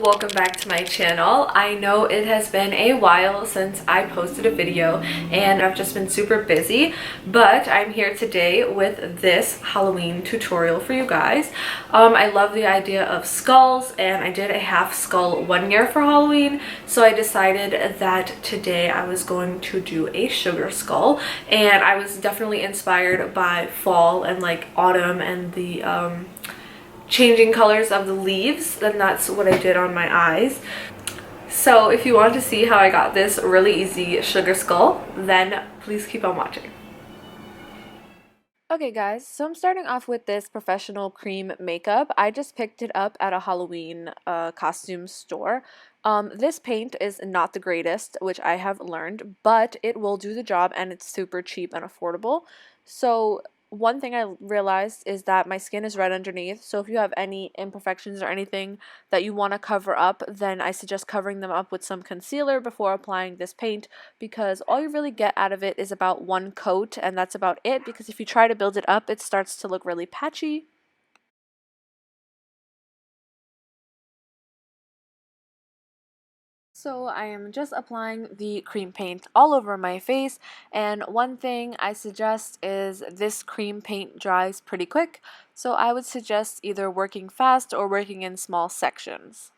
welcome back to my channel. I know it has been a while since I posted a video and I've just been super busy, but I'm here today with this Halloween tutorial for you guys. I love the idea of skulls, and I did a half skull one year for Halloween, so I decided that today I was going to do a sugar skull, and I was definitely inspired by fall and like autumn and the changing colors of the leaves, and that's what I did on my eyes. So if you want to see how I got this really easy sugar skull, then please keep on watching. Okay guys, so I'm starting off with this professional cream makeup. I just picked it up at a Halloween costume store. This paint is not the greatest, which I have learned, but it will do the job and it's super cheap and affordable. So one thing I realized is that my skin is red underneath, so if you have any imperfections or anything that you want to cover up, then I suggest covering them up with some concealer before applying this paint, because all you really get out of it is about one coat, and that's about it, because if you try to build it up, it starts to look really patchy. So I am just applying the cream paint all over my face, and one thing I suggest is this cream paint dries pretty quick, so I would suggest either working fast or working in small sections.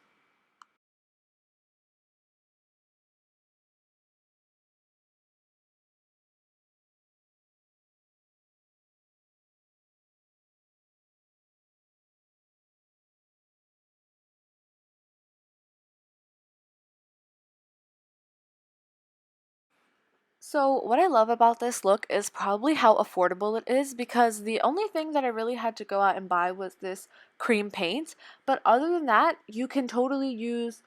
So what I love about this look is probably how affordable it is, because the only thing that I really had to go out and buy was this cream paint. But other than that, you can totally use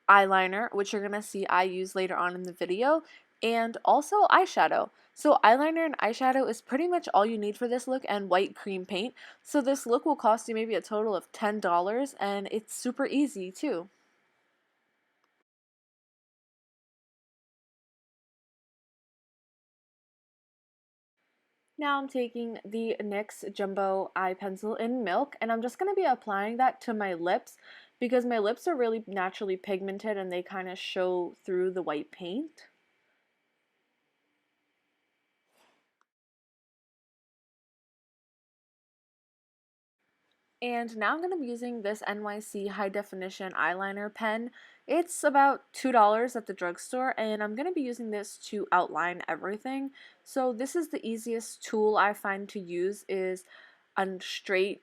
eyeliner, which you're going to see I use later on in the video, and also eyeshadow. So eyeliner and eyeshadow is pretty much all you need for this look, and white cream paint. So this look will cost you maybe a total of $10, and it's super easy too. Now I'm taking the NYX Jumbo Eye Pencil in Milk, and I'm just going to be applying that to my lips, because my lips are really naturally pigmented and they kind of show through the white paint. And now I'm going to be using this NYC High Definition Eyeliner pen. It's about $2 at the drugstore, and I'm going to be using this to outline everything. So this is the easiest tool I find to use, is a straight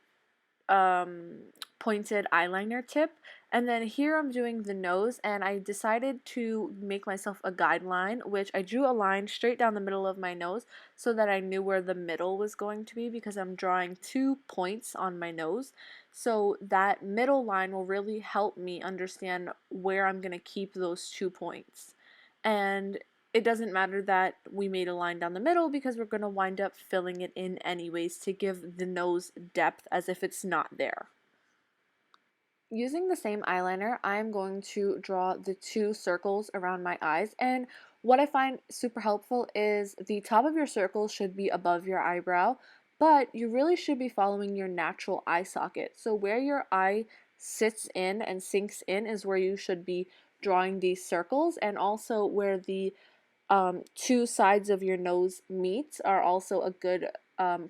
um, pointed eyeliner tip, and then here I'm doing the nose, and I decided to make myself a guideline, which I drew a line straight down the middle of my nose so that I knew where the middle was going to be, because I'm drawing 2 points on my nose. So that middle line will really help me understand where I'm going to keep those 2 points. And it doesn't matter that we made a line down the middle, because we're going to wind up filling it in anyways to give the nose depth as if it's not there. Using the same eyeliner, I'm going to draw the 2 circles around my eyes, and what I find super helpful is the top of your circle should be above your eyebrow, but you really should be following your natural eye socket. So where your eye sits in and sinks in is where you should be drawing these circles, and also where the 2 sides of your nose meet are also a good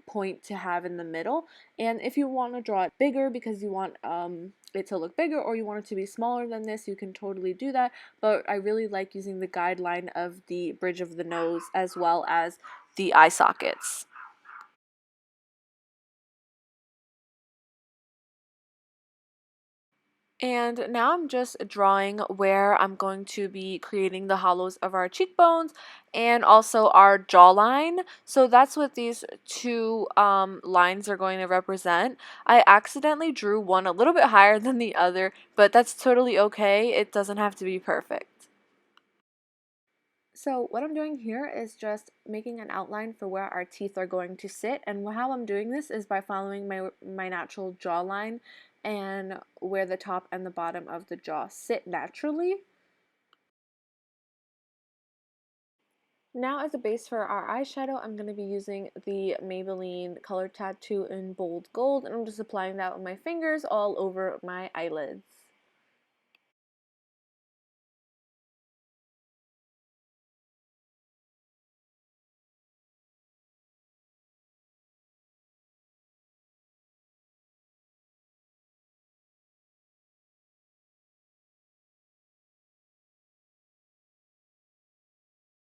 point to have in the middle. And if you want to draw it bigger because you want it to look bigger, or you want it to be smaller than this, you can totally do that. But I really like using the guideline of the bridge of the nose as well as the eye sockets. And now I'm just drawing where I'm going to be creating the hollows of our cheekbones and also our jawline. So that's what these 2 lines are going to represent. I accidentally drew one a little bit higher than the other, but that's totally okay. It doesn't have to be perfect. So what I'm doing here is just making an outline for where our teeth are going to sit, and how I'm doing this is by following my natural jawline and where the top and the bottom of the jaw sit naturally. Now as a base for our eyeshadow, I'm going to be using the Maybelline Color Tattoo in Bold Gold, and I'm just applying that with my fingers all over my eyelids.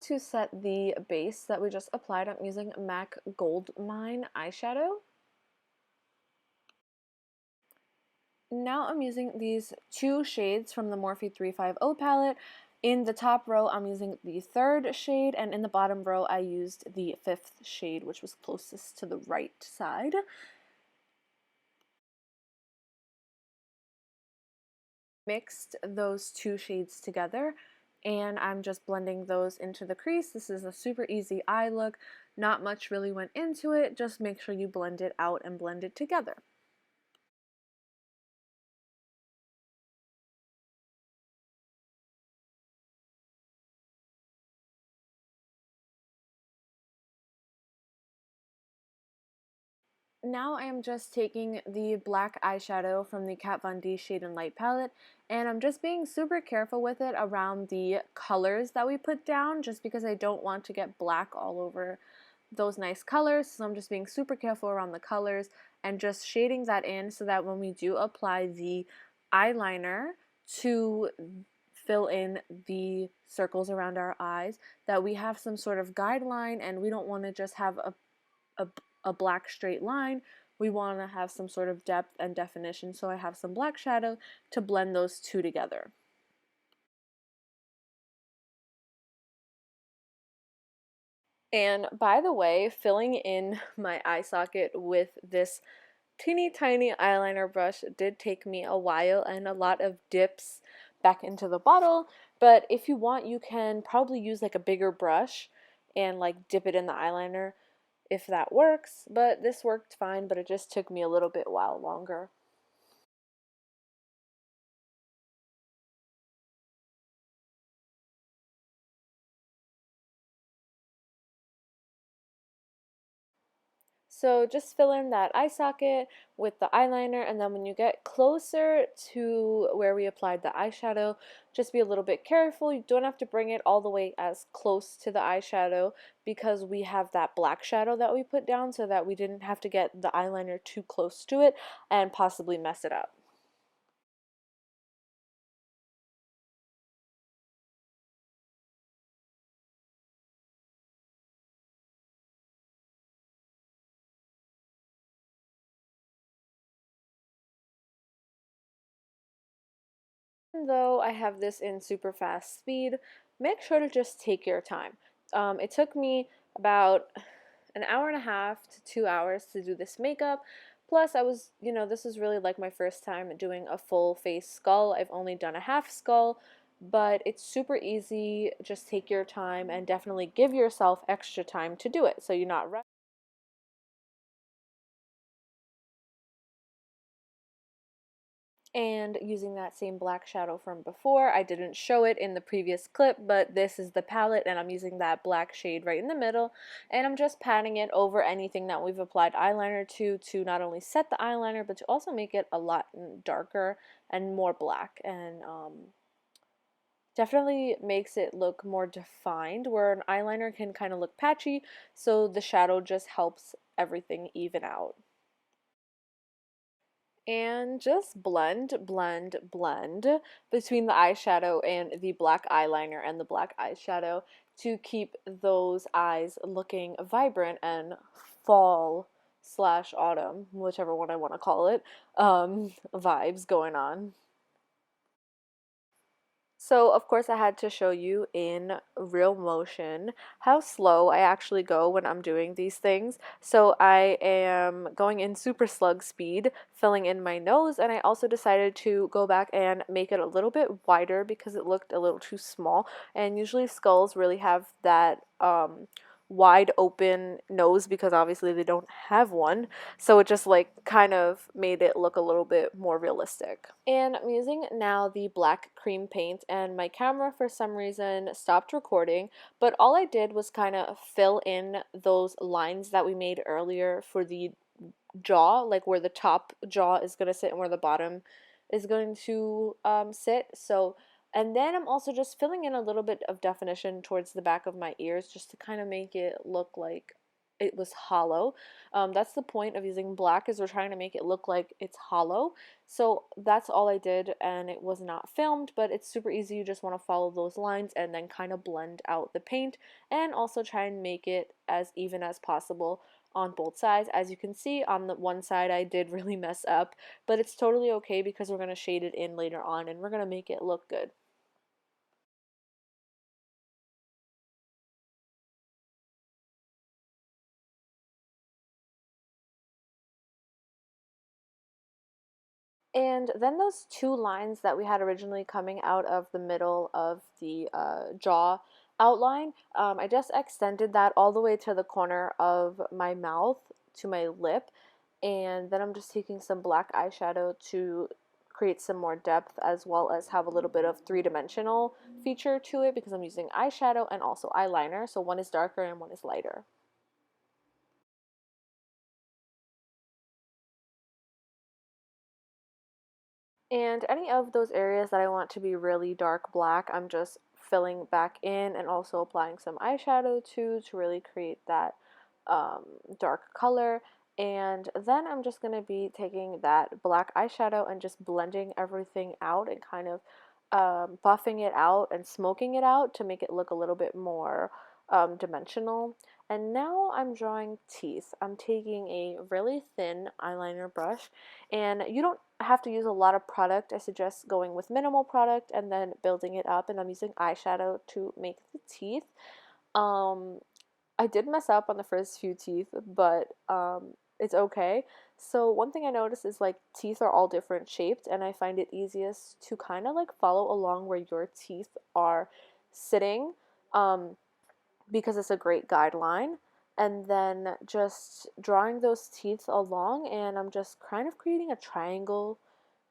To set the base that we just applied, I'm using MAC Gold Mine eyeshadow. Now I'm using these two shades from the Morphe 350 palette. In the top row, I'm using the third shade, and in the bottom row, I used the fifth shade, which was closest to the right side. Mixed those two shades together, and I'm just blending those into the crease. This is a super easy eye look. Not much really went into it. Just make sure you blend it out and blend it together. Now I am just taking the black eyeshadow from the Kat Von D Shade and Light palette, and I'm just being super careful with it around the colors that we put down, just because I don't want to get black all over those nice colors. So I'm just being super careful around the colors and just shading that in so that when we do apply the eyeliner to fill in the circles around our eyes, that we have some sort of guideline, and we don't want to just have a, a black straight line. We want to have some sort of depth and definition, so I have some black shadow to blend those two together. And by the way, filling in my eye socket with this teeny tiny eyeliner brush did take me a while and a lot of dips back into the bottle, but if you want, you can probably use like a bigger brush and like dip it in the eyeliner if that works, but this worked fine, but it just took me a little bit while longer. So just fill in that eye socket with the eyeliner, and then when you get closer to where we applied the eyeshadow, just be a little bit careful. You don't have to bring it all the way as close to the eyeshadow because we have that black shadow that we put down, so that we didn't have to get the eyeliner too close to it and possibly mess it up. Even though I have this in super fast speed, make sure to just take your time. It took me about an hour and a half to 2 hours to do this makeup. Plus, this is really like my first time doing a full face skull. I've only done a half skull, but it's super easy. Just take your time and definitely give yourself extra time to do it so you're not rushed. And using that same black shadow from before. I didn't show it in the previous clip, but this is the palette, and I'm using that black shade right in the middle, and I'm just patting it over anything that we've applied eyeliner to not only set the eyeliner, but to also make it a lot darker and more black, and definitely makes it look more defined, where an eyeliner can kind of look patchy, so the shadow just helps everything even out. And just blend, blend, blend between the eyeshadow and the black eyeliner and the black eyeshadow to keep those eyes looking vibrant and fall slash autumn, whichever one I want to call it, vibes going on. So, of course, I had to show you in real motion how slow I actually go when I'm doing these things. So, I am going in super slug speed, filling in my nose, and I also decided to go back and make it a little bit wider because it looked a little too small. And usually, skulls really have that wide open nose because obviously they don't have one, so it just like kind of made it look a little bit more realistic. And I'm using now the black cream paint, and my camera for some reason stopped recording, but all I did was kind of fill in those lines that we made earlier for the jaw, like where the top jaw is going to sit and where the bottom is going to sit. So, and then I'm also just filling in a little bit of definition towards the back of my ears just to kind of make it look like it was hollow. That's the point of using black, is we're trying to make it look like it's hollow. So that's all I did, and it was not filmed, but it's super easy. You just want to follow those lines and then kind of blend out the paint, and also try and make it as even as possible on both sides. As you can see, on the one side I did really mess up, but it's totally okay because we're going to shade it in later on and we're going to make it look good. And then those two lines that we had originally coming out of the middle of the jaw outline, I just extended that all the way to the corner of my mouth to my lip. And then I'm just taking some black eyeshadow to create some more depth, as well as have a little bit of three-dimensional feature to it, because I'm using eyeshadow and also eyeliner. So one is darker and one is lighter. And any of those areas that I want to be really dark black, I'm just filling back in and also applying some eyeshadow to really create that um, dark color. And then I'm just going to be taking that black eyeshadow and just blending everything out and kind of buffing it out and smoking it out to make it look a little bit more dimensional. And now I'm drawing teeth. I'm taking a really thin eyeliner brush, and you don't have to use a lot of product. I suggest going with minimal product and then building it up, and I'm using eyeshadow to make the teeth. Um, I did mess up on the first few teeth, but it's okay. So one thing I noticed is like teeth are all different shaped, and I find it easiest to kind of like follow along where your teeth are sitting. Um, because it's a great guideline. And then just drawing those teeth along, and I'm just kind of creating a triangle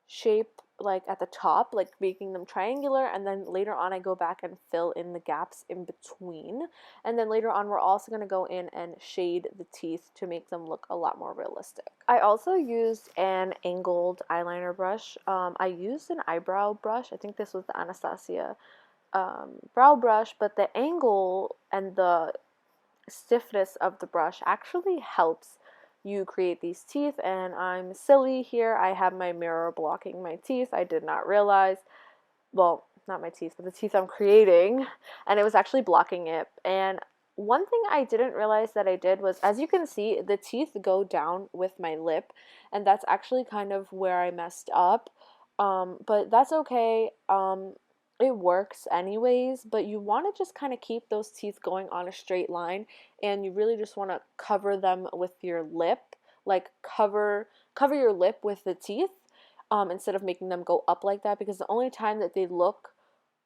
shape like at the top, like making them triangular, and then later on I go back and fill in the gaps in between. And then later on we're also going to go in and shade the teeth to make them look a lot more realistic. I also used an angled eyeliner brush. I used an eyebrow brush. I think this was the Anastasia brow brush, but the angle and the stiffness of the brush actually helps you create these teeth. And I'm silly here, I have my mirror blocking my teeth. I did not realize, well, not my teeth, but the teeth I'm creating, and it was actually blocking it. And one thing I didn't realize that I did was, as you can see, the teeth go down with my lip, and that's actually kind of where I messed up. But that's okay. It works anyways, but you want to just kind of keep those teeth going on a straight line, and you really just want to cover them with your lip, like cover your lip with the teeth, instead of making them go up like that, because the only time that they look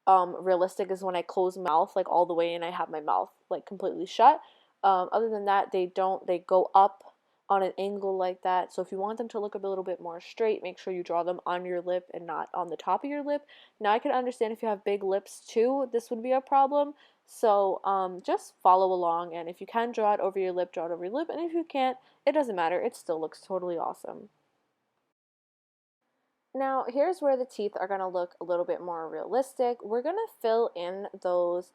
realistic is when I close my mouth like all the way and I have my mouth like completely shut. Other than that, they don't, they go up on an angle like that. So if you want them to look a little bit more straight, make sure you draw them on your lip and not on the top of your lip. Now I can understand if you have big lips too, this would be a problem. So just follow along, and if you can draw it over your lip, draw it over your lip, and if you can't, it doesn't matter. It still looks totally awesome. Now, here's where the teeth are going to look a little bit more realistic. We're going to fill in those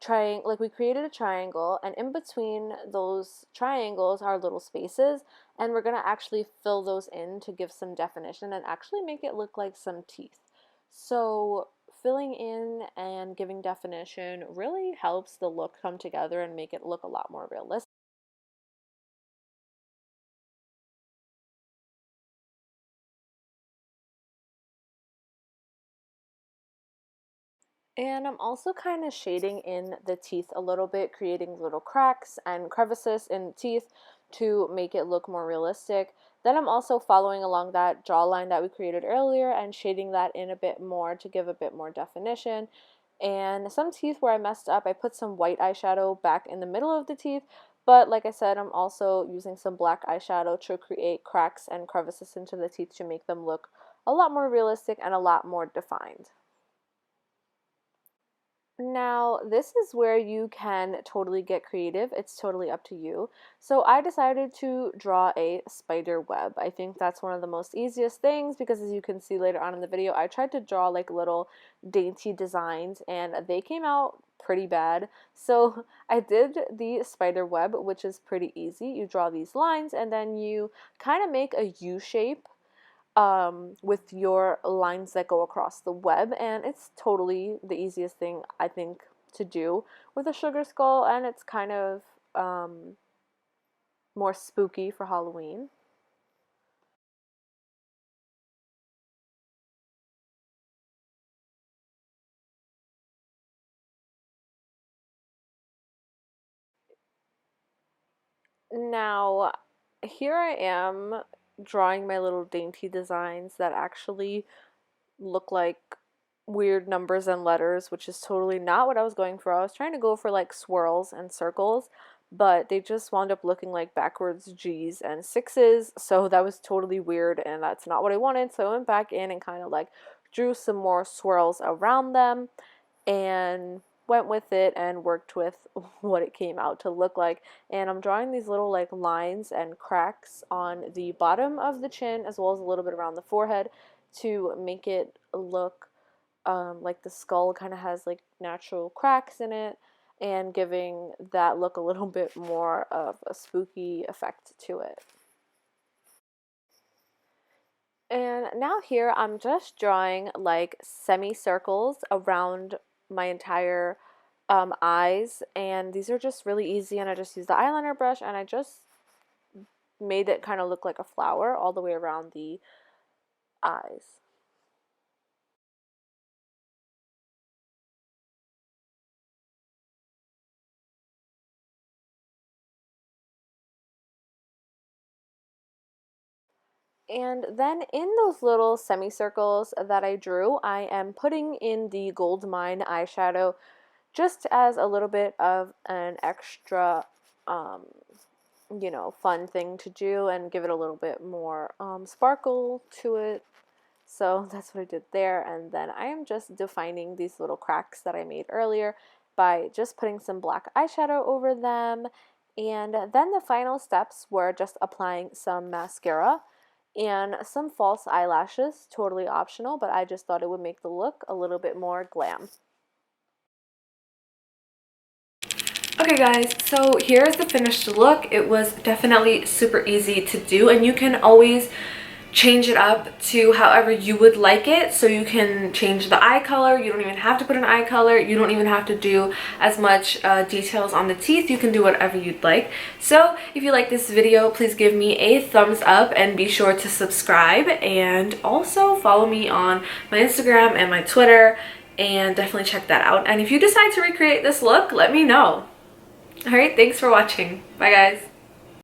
triangle, like we created a triangle, and in between those triangles are little spaces, and we're going to actually fill those in to give some definition and actually make it look like some teeth. So filling in and giving definition really helps the look come together and make it look a lot more realistic. And I'm also kind of shading in the teeth a little bit, creating little cracks and crevices in the teeth to make it look more realistic. Then I'm also following along that jawline that we created earlier and shading that in a bit more to give a bit more definition. And some teeth where I messed up, I put some white eyeshadow back in the middle of the teeth. But like I said, I'm also using some black eyeshadow to create cracks and crevices into the teeth to make them look a lot more realistic and a lot more defined. Now, this is where you can totally get creative. It's totally up to you. So I decided to draw a spider web. I think that's one of the most easiest things because, as you can see later on in the video, I tried to draw like little dainty designs and they came out pretty bad. So I did the spider web, which is pretty easy. You draw these lines and then you kind of make a U shape with your lines that go across the web, and it's totally the easiest thing I think to do with a sugar skull, and it's kind of more spooky for Halloween. Now, here I am drawing my little dainty designs that actually look like weird numbers and letters, which is totally not what I was going for. I was trying to go for like swirls and circles, but they just wound up looking like backwards G's and sixes, so that was totally weird and that's not what I wanted. So I went back in and kind of like drew some more swirls around them and went with it and worked with what it came out to look like. And I'm drawing these little like lines and cracks on the bottom of the chin as well as a little bit around the forehead to make it look like the skull kind of has like natural cracks in it and giving that look a little bit more of a spooky effect to it. And now here I'm just drawing like semicircles around my entire eyes, and these are just really easy, and I just used the eyeliner brush and I just made it kind of look like a flower all the way around the eyes. And then in those little semicircles that I drew, I am putting in the Gold Mine eyeshadow just as a little bit of an extra, um, fun thing to do and give it a little bit more sparkle to it. So that's what I did there. And then I am just defining these little cracks that I made earlier by just putting some black eyeshadow over them. And then the final steps were just applying some mascara and some false eyelashes, totally optional, but I just thought it would make the look a little bit more glam. Okay guys, so here's the finished look. It was definitely super easy to do, and you can always change it up to however you would like it. So you can change the eye color. You don't even have to put an eye color. You don't even have to do as much details on the teeth. You can do whatever you'd like. So if you like this video, please give me a thumbs up and be sure to subscribe, and also follow me on my Instagram and my Twitter, and definitely check that out. And if you decide to recreate this look, let me know. All right, thanks for watching. Bye guys.